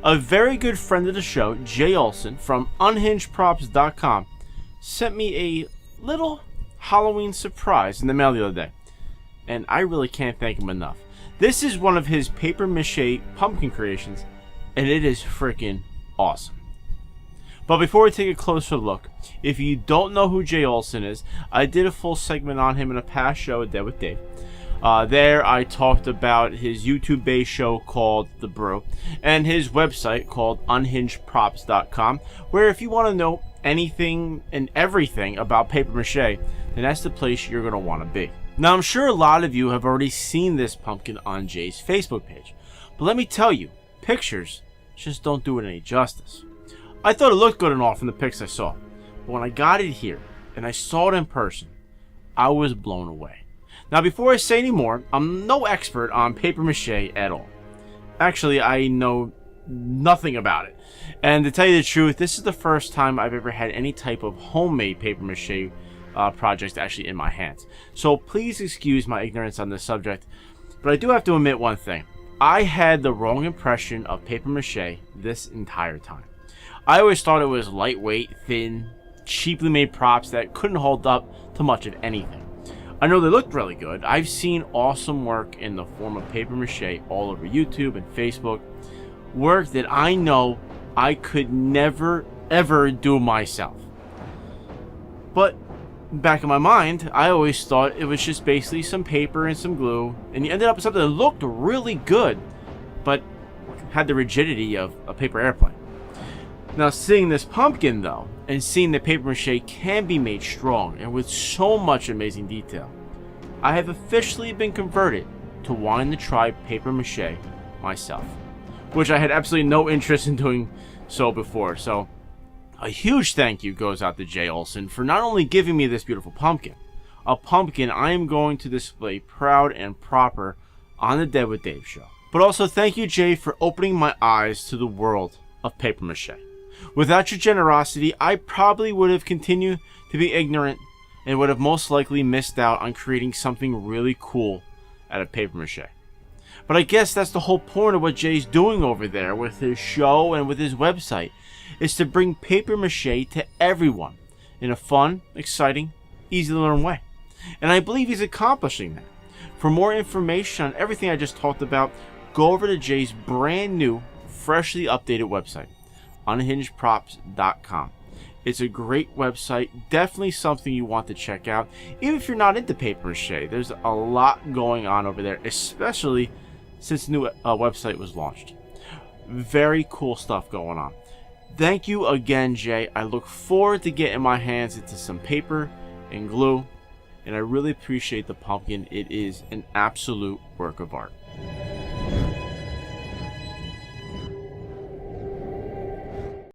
A very good friend of the show, Jay Olson from unhingedprops.com, sent me a little Halloween surprise in the mail the other day, and I really can't thank him enough. This is one of his paper mache pumpkin creations, and it is freaking awesome. But before we take a closer look, if you don't know who Jay Olson is, I did a full segment on him in a past show, DwD Dave. There I talked about his YouTube-based show called The Brew, and his website called unhingedprops.com, where if you want to know anything and everything about paper mache, then that's the place you're going to want to be. Now, I'm sure a lot of you have already seen this pumpkin on Jay's Facebook page, but let me tell you, pictures just don't do it any justice. I thought it looked good and all from the pics I saw, but when I got it here and I saw it in person, I was blown away. Now, before I say any more, I'm no expert on paper mache at all. Actually, I know nothing about it. And to tell you the truth, this is the first time I've ever had any type of homemade paper mache project actually in my hands. So please excuse my ignorance on this subject, but I do have to admit one thing. I had the wrong impression of paper mache this entire time. I always thought it was lightweight, thin, cheaply made props that couldn't hold up to much of anything. I know they looked really good. I've seen awesome work in the form of paper mache all over YouTube and Facebook. Work that I know I could never, ever do myself. But back in my mind, I always thought it was just basically some paper and some glue, and you ended up with something that looked really good, but had the rigidity of a paper airplane. Now, seeing this pumpkin, though, and seeing that paper mache can be made strong and with so much amazing detail, I have officially been converted to wanting to try paper mache myself, which I had absolutely no interest in doing so before. So, a huge thank you goes out to Jay Olson for not only giving me this beautiful pumpkin, a pumpkin I am going to display proud and proper on the DwD Dave show, but also thank you, Jay, for opening my eyes to the world of paper mache. Without your generosity, I probably would have continued to be ignorant and would have most likely missed out on creating something really cool out of paper mache. But I guess that's the whole point of what Jay's doing over there with his show and with his website, is to bring paper mache to everyone in a fun, exciting, easy to learn way. And I believe he's accomplishing that. For more information on everything I just talked about, go over to Jay's brand new, freshly updated website, unhingedprops.com. It's a great website, definitely something you want to check out, even if you're not into paper mache. There's a lot going on over there, especially since the new website was launched. Very cool stuff going on. Thank you again, Jay. I look forward to getting my hands into some paper and glue, and I really appreciate the pumpkin. It is an absolute work of art.